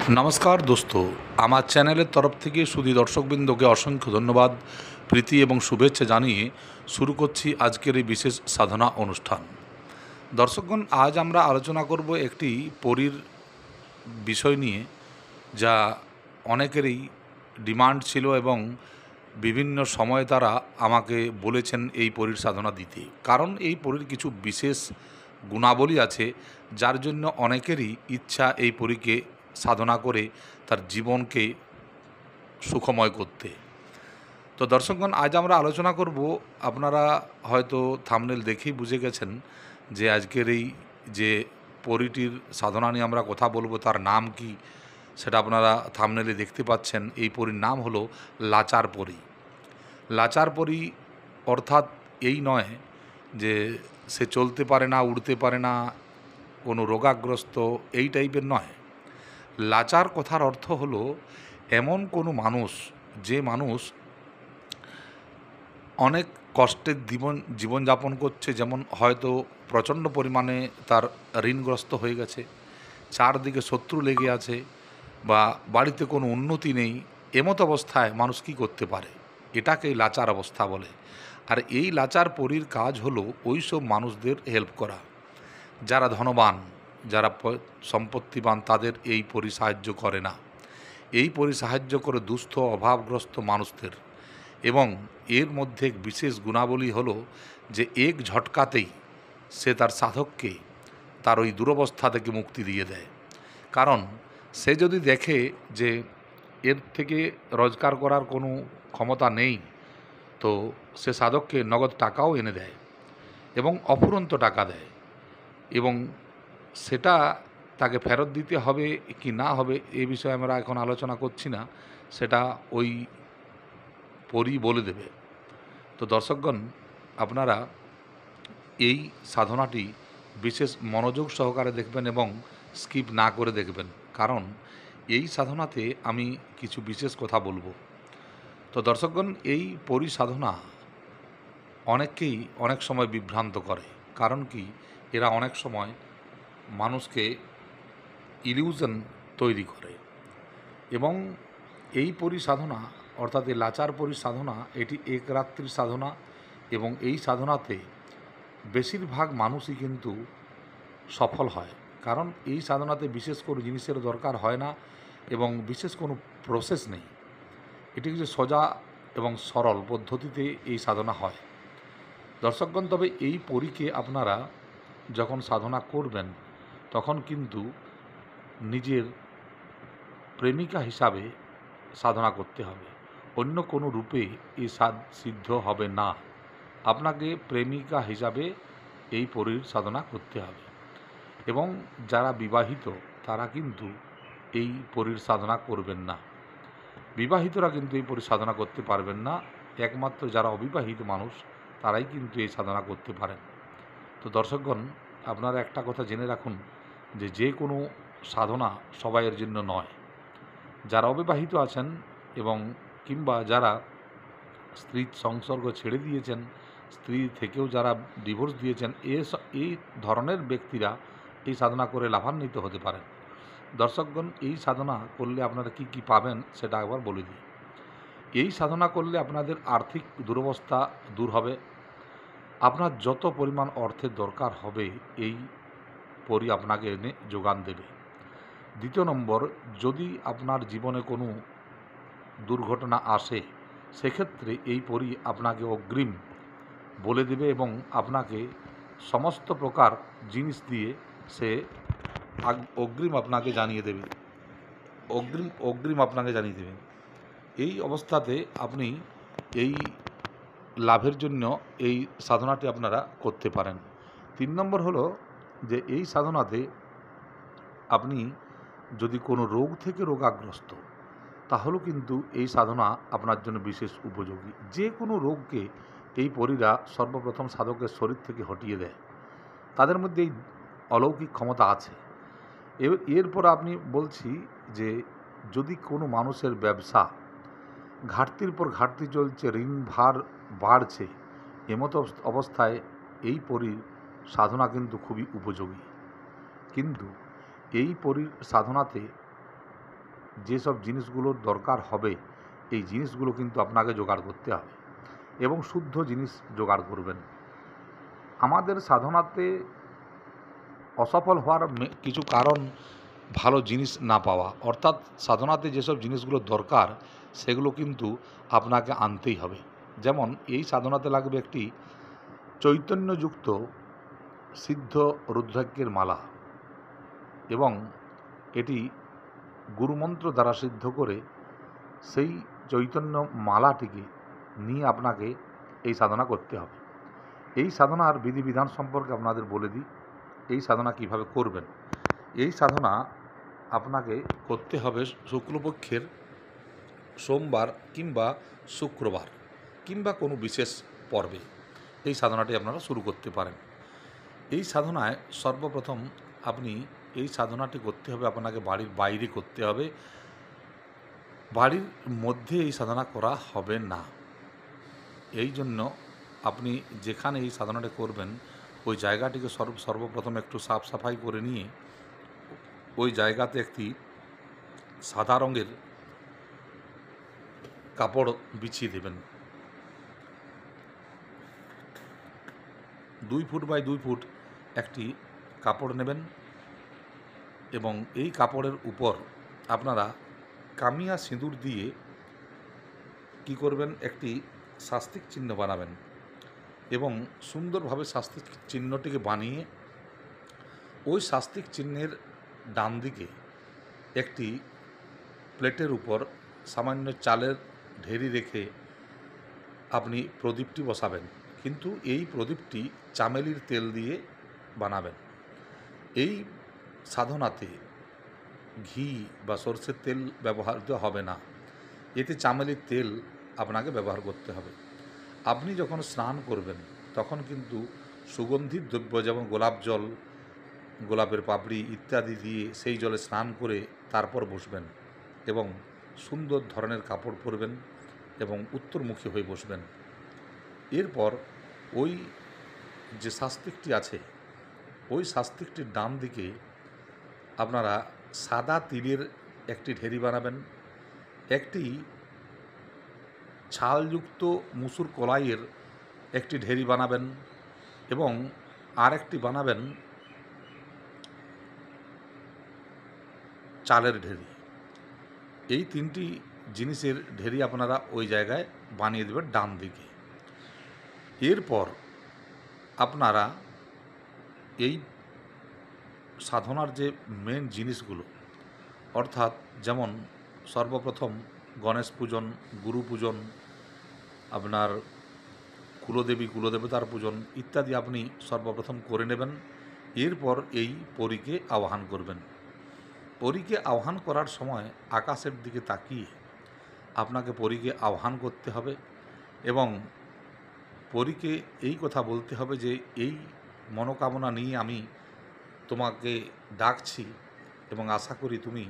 नमस्कार दोस्तों, আমার চ্যানেলের তরফ থেকে সুধী দর্শকবৃন্দকে অসংখ্য ধন্যবাদ, প্রীতি এবং শুভেচ্ছা জানিয়ে শুরু করছি আজকের এই বিশেষ সাধনা অনুষ্ঠান। দর্শকগণ, আজ আমরা আলোচনা করব একটি পরীর বিষয় নিয়ে, যা অনেকেরই ডিমান্ড ছিল এবং বিভিন্ন সময়ে তারা আমাকে বলেছেন এই পরীর সাধনা দিতে। কারণ এই পরীর কিছু বিশেষ গুণাবলী আছে, যার জন্য অনেকেরই ইচ্ছা এই পরীকে সাধনা করে তার জীবনকে সুখময় করতে। তো দর্শকগণ, আজ আমরা আলোচনা করব, আপনারা হয়তো থাম্বনেল দেখেই বুঝে গেছেন যে আজকের এই যে পরীটির সাধনা নিয়ে আমরা কথা বলবো তার নাম কি, সেটা আপনারা থাম্বনেলে দেখতে পাচ্ছেন। এই পরীর নাম হলো লাচার পরী। লাচার পরী অর্থাৎ এই নয় যে সে চলতে পারে না, উড়তে পারে না, কোনো রোগাগ্রস্ত, এই টাইপের নয়। লাচার কথার অর্থ হলো এমন কোনো মানুষ, যে মানুষ অনেক কষ্টের জীবনযাপন করছে, যেমন হয়তো প্রচণ্ড পরিমাণে তার ঋণগ্রস্ত হয়ে গেছে, চারদিকে শত্রু লেগে আছে, বা বাড়িতে কোনো উন্নতি নেই। এমত অবস্থায় মানুষ কী করতে পারে? এটাকেই লাচার অবস্থা বলে। আর এই লাচার পরীর কাজ হলো ওই সব মানুষদের হেল্প করা, যারা ধনবান, যারা সম্পত্তিবান, তাদের এই পরী সাহায্য করে না। এই পরী সাহায্য করে দুস্থ অভাবগ্রস্ত মানুষদের। এবং এর মধ্যে বিশেষ গুণাবলী হলো যে এক ঝটকাতেই সে তার সাধককে তার ওই দুরবস্থা থেকে মুক্তি দিয়ে দেয়। কারণ সে যদি দেখে যে এর থেকে রোজগার করার কোনো ক্ষমতা নেই, তো সে সাধককে নগদ টাকাও এনে দেয় এবং অফুরন্ত টাকা দেয়, এবং সেটা তাকে ফেরত দিতে হবে কি না হবে এ বিষয়ে আমরা এখন আলোচনা করছি না, সেটা ওই পরই বলে দেবে। তো দর্শকগণ, আপনারা এই সাধনাটি বিশেষ মনোযোগ সহকারে দেখবেন এবং স্কিপ না করে দেখবেন, কারণ এই সাধনাতে আমি কিছু বিশেষ কথা বলবো। তো দর্শকগণ, এই পরী সাধনা অনেককেই অনেক সময় বিভ্রান্ত করে। কারণ কি, এরা অনেক সময় মানুষকে ইলিউশন তৈরি করে। এবং এই পরী সাধনা অর্থাৎ এই লাচার পরী সাধনা, এটি এক রাত্রির সাধনা, এবং এই সাধনাতে বেশিরভাগ মানুষই কিন্তু সফল হয়। কারণ এই সাধনাতে বিশেষ কোনো জিনিসের দরকার হয় না এবং বিশেষ কোনো প্রসেস নেই। এটি কিছু সোজা এবং সরল পদ্ধতিতে এই সাধনা হয়। দর্শকগণ, তবে এই পরীকে আপনারা যখন সাধনা করবেন তখন কিন্তু নিজের প্রেমিকা হিসাবে সাধনা করতে হবে। অন্য কোনো রূপে এই সিদ্ধ হবে না। আপনাকে প্রেমিকা হিসাবে এই পরীর সাধনা করতে হবে। এবং যারা বিবাহিত তারা কিন্তু এই পরীর সাধনা করবেন না। বিবাহিতরা কিন্তু এই পরীর সাধনা করতে পারবেন না। একমাত্র যারা অবিবাহিত মানুষ তারাই কিন্তু এই সাধনা করতে পারেন। তো দর্শকগণ, আপনারা একটা কথা জেনে রাখুন যে যে কোনো সাধনা সবাইয়ের জন্য নয়। যারা অবিবাহিত আছেন এবং কিংবা যারা স্ত্রীর সংসর্গ ছেড়ে দিয়েছেন, স্ত্রী থেকেও যারা ডিভোর্স দিয়েছেন, এই ধরনের ব্যক্তিরা এই সাধনা করে লাভান্বিত হতে পারেন। দর্শকগণ, এই সাধনা করলে আপনারা কি কি পাবেন সেটা একবার বলে দিই। এই সাধনা করলে আপনাদের আর্থিক দুরবস্থা দূর হবে। আপনার যত পরিমাণ অর্থের দরকার হবে এই পরী আপনাকে এনে যোগান দেবে। দ্বিতীয় নম্বর, যদি আপনার জীবনে কোনো দুর্ঘটনা আসে, সেক্ষেত্রে এই পরী আপনাকে অগ্রিম বলে দেবে এবং আপনাকে সমস্ত প্রকার জিনিস দিয়ে সে অগ্রিম আপনাকে জানিয়ে দেবে, অগ্রিম আপনাকে জানিয়ে দেবে। এই অবস্থাতে আপনি এই লাভের জন্য এই সাধনাটি আপনারা করতে পারেন। 3 নম্বর হলো যে এই সাধনাতে আপনি যদি কোনো রোগ থেকে রোগাগ্রস্ত, তাহলেও কিন্তু এই সাধনা আপনার জন্য বিশেষ উপযোগী। যে কোনো রোগকে এই পরীরা সর্বপ্রথম সাধকের শরীর থেকে হটিয়ে দেয়। তাদের মধ্যে এই অলৌকিক ক্ষমতা আছে। এরপর আপনি বলছি যে যদি কোনো মানুষের ব্যবসা ঘাটতির পর ঘাটতি চলছে, ঋণ ভার বাড়ছে, এমতো অবস্থায় এই পরীর সাধনা কিন্তু খুবই উপযোগী। কিন্তু এই পরীর সাধনাতে যেসব জিনিসগুলোর দরকার হবে এই জিনিসগুলো কিন্তু আপনাকে জোগাড় করতে হবে এবং শুদ্ধ জিনিস জোগাড় করবেন। আমাদের সাধনাতে অসফল হওয়ার কিছু কারণ ভালো জিনিস না পাওয়া, অর্থাৎ সাধনাতে যেসব জিনিসগুলো দরকার সেগুলো কিন্তু আপনাকে আনতেই হবে। যেমন এই সাধনাতে লাগবে একটি চৈতন্যযুক্ত সিদ্ধ রুদ্রাক্ষের মালা এবং এটি গুরুমন্ত্র দ্বারা সিদ্ধ করে সেই চৈতন্য মালাটিকে নিয়ে আপনাকে এই সাধনা করতে হবে। এই সাধনার বিধিবিধান সম্পর্কে আপনাদের বলে দিই, এই সাধনা কিভাবে করবেন। এই সাধনা আপনাকে করতে হবে শুক্লপক্ষের সোমবার কিংবা শুক্রবার কিংবা কোনো বিশেষ পর্বে এই সাধনাটি আপনারা শুরু করতে পারেন। এই সাধনায় সর্বপ্রথম আপনি এই সাধনাটি করতে হবে আপনাকে বাড়ির বাইরে করতে হবে, বাড়ির মধ্যে এই সাধনা করা হবে না। এই জন্য আপনি যেখানে এই সাধনাটি করবেন ওই জায়গাটিকে সর্বপ্রথম একটু সাফ সাফাই করে নিয়ে ওই জায়গাতে একটি সাদা রঙের কাপড় বিছিয়ে দেবেন। 2 ফুট বাই 2 ফুট একটি কাপড় নেবেন এবং এই কাপড়ের উপর আপনারা কামিয়া সিঁদুর দিয়ে কি করবেন, একটি শাস্তিক চিহ্ন বানাবেন এবং সুন্দরভাবে শাস্তিক চিহ্নটিকে বানিয়ে ওই শাস্তিক চিহ্নের ডান দিকে একটি প্লেটের উপর সামান্য চালের ঢেরি রেখে আপনি প্রদীপটি বসাবেন, কিন্তু এই প্রদীপটি চামেলির তেল দিয়ে বানাবেন। এই সাধনাতে ঘি বা সরষের তেল ব্যবহৃত হবে না, এতে চামেলির তেল আপনাকে ব্যবহার করতে হবে। আপনি যখন স্নান করবেন তখন কিন্তু সুগন্ধিত দ্রব্য যেমন গোলাপ জল, গোলাপের পাপড়ি ইত্যাদি দিয়ে সেই জলে স্নান করে তারপর বসবেন এবং সুন্দর ধরনের কাপড় পরবেন এবং উত্তরমুখী হয়ে বসবেন। এরপর ওই যে শাস্তিকটি আছে ওই শাস্তিকটির ডান দিকে আপনারা সাদা তিলের একটি ঢেরি বানাবেন, একটি ছালযুক্ত মুসুর কলাইয়ের একটি ঢেরি বানাবেন এবং আরেকটি বানাবেন চালের ঢেরি। এই 3টি জিনিসের ঢেরি আপনারা ওই জায়গায় বানিয়ে দেবেন ডান দিকে। এরপর আপনারা এই সাধনার যে মেন জিনিসগুলো, অর্থাৎ যেমন সর্বপ্রথম গণেশ পূজন, গুরু পূজন, আপনার কুলদেবী কুলদেবতার পূজন ইত্যাদি আপনি সর্বপ্রথম করে নেবেন। এরপর এই পরীকে আহ্বান করবেন। পরীকে আহ্বান করার সময় আকাশের দিকে তাকিয়ে আপনাকে পরীকে আহ্বান করতে হবে এবং পরীকে এই কথা বলতে হবে যে এই মনোকামনা নিয়ে আমি তোমাকে ডাকছি এবং আশা করি তুমি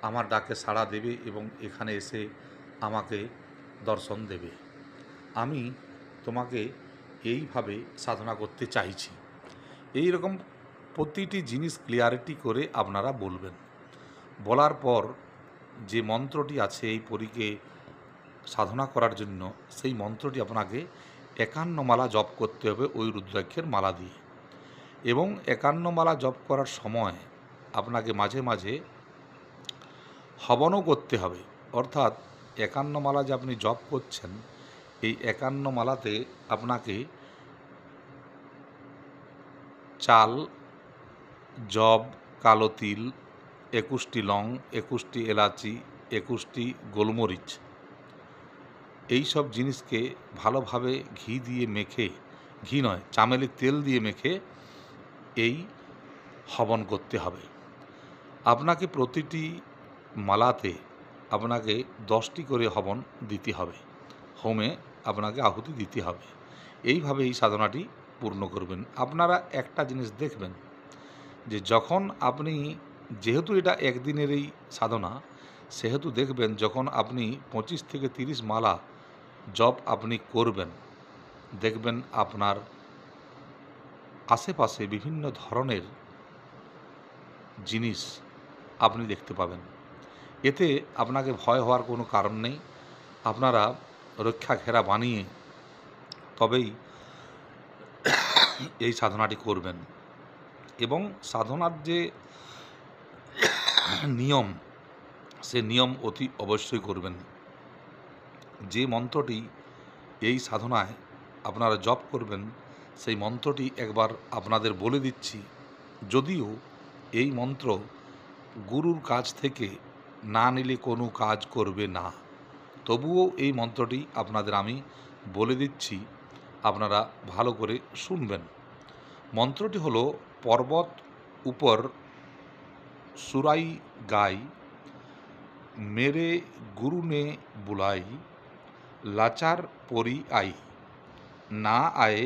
আমার ডাকে সাড়া দেবে এবং এখানে এসে আমাকে দর্শন দেবে। আমি তোমাকে এইভাবে সাধনা করতে চাইছি। এই রকম প্রতিটি জিনিস ক্লিয়ারিটি করে আপনারা বলবেন। বলার পর যে মন্ত্রটি আছে এই পরীকে সাধনা করার জন্য সেই মন্ত্রটি আপনাকে 51 মালা জপ করতে হবে ওই রুদ্রাক্ষের মালা দিয়ে এবং 51 মালা জপ করার সময় আপনাকে মাঝে মাঝে হবনও করতে হবে। অর্থাৎ 51 মালা যে আপনি জপ করছেন এই 51 মালাতে আপনাকে চাল, জব, কালো তিল, 21টি লং, 21টি এলাচি, 21টি গোলমরিচ এই সব জিনিসকে ভালোভাবে ঘি দিয়ে মেখে, ঘি নয় চামেলির তেল দিয়ে মেখে এই হবন করতে হবে। আপনাকে প্রতিটি মালাতে আপনাকে 10টি করে হবন দিতে হবে, হোমে আপনাকে আহুতি দিতে হবে। এইভাবে এই সাধনাটি পূর্ণ করবেন। আপনারা একটা জিনিস দেখবেন যে যখন আপনি, যেহেতু এটা একদিনের এই সাধনা, সেহেতু দেখবেন যখন আপনি 25 থেকে 30 মালা জপ আপনি করবেন, দেখবেন আপনার আশেপাশে বিভিন্ন ধরনের জিনিস আপনি দেখতে পাবেন এতে আপনাকে ভয় হওয়ার কোনো কারণ নেই। আপনারা রক্ষা ঘেরা বানিয়ে তবেই এই সাধনাটি করবেন এবং সাধনার যে নিয়ম, সে নিয়ম অতি অবশ্যই করবেন। যে মন্ত্রটি এই সাধনায় আপনারা জপ করবেন, সেই মন্ত্রটি একবার আপনাদের বলে দিচ্ছি। যদিও এই মন্ত্র গুরুর কাছ থেকে না নিলে কোনো কাজ করবে না, তবুও এই মন্ত্রটি আপনাদের আমি বলে দিচ্ছি, আপনারা ভালো করে শুনবেন। মন্ত্রটি হলো, পর্বত উপর সুরাই গাই, মেরে গুরু নে বুলাই, লাচার পরি আই, না আয়ে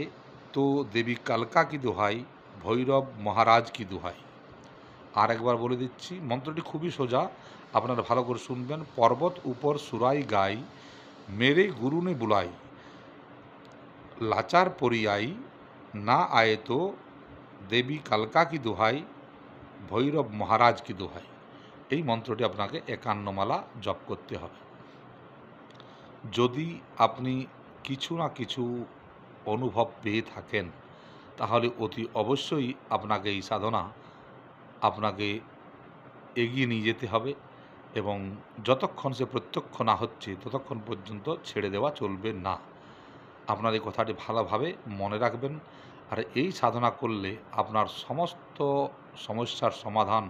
তো দেবী কালকা কি দোহাই, ভৈরব মহারাজ কি দোহাই। আর একবার বলে দিচ্ছি, মন্ত্রটি খুবই সোজা, আপনারা ভালো করে শুনবেন। পর্বত উপর সুরাই গাই, মেরে গুরু নে বুলাই, লাচার পরিয়াই, না আয়ে তো দেবী কালকা কি দোহাই, ভৈরব মহারাজ কি দোহাই। এই মন্ত্রটি আপনাকে 51 মালা জপ করতে হবে। যদি আপনি কিছু না কিছু অনুভব পেয়ে থাকেন, তাহলে অতি অবশ্যই আপনাকে এই সাধনা আপনাকে এগিয়ে নিয়ে যেতে হবে এবং যতক্ষণ সে প্রত্যক্ষ না হচ্ছে ততক্ষণ পর্যন্ত ছেড়ে দেওয়া চলবে না। আপনার এই কথাটি ভালোভাবে মনে রাখবেন। আর এই সাধনা করলে আপনার সমস্ত সমস্যার সমাধান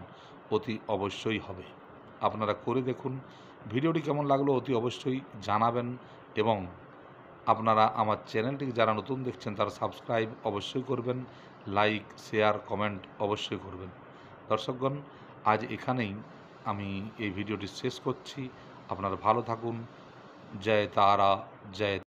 অতি অবশ্যই হবে। আপনারা করে দেখুন। ভিডিওটি কেমন লাগলো অতি অবশ্যই জানাবেন এবং আপনারা আমার চ্যানেলটিকে যারা নতুন দেখছেন তারা সাবস্ক্রাইব অবশ্যই করবেন, লাইক, শেয়ার, কমেন্ট অবশ্যই করবেন। দর্শকগণ, আজ এখানেই আমি এই ভিডিওটি শেষ করছি। আপনারা ভালো থাকুন। জয় তারা, জয়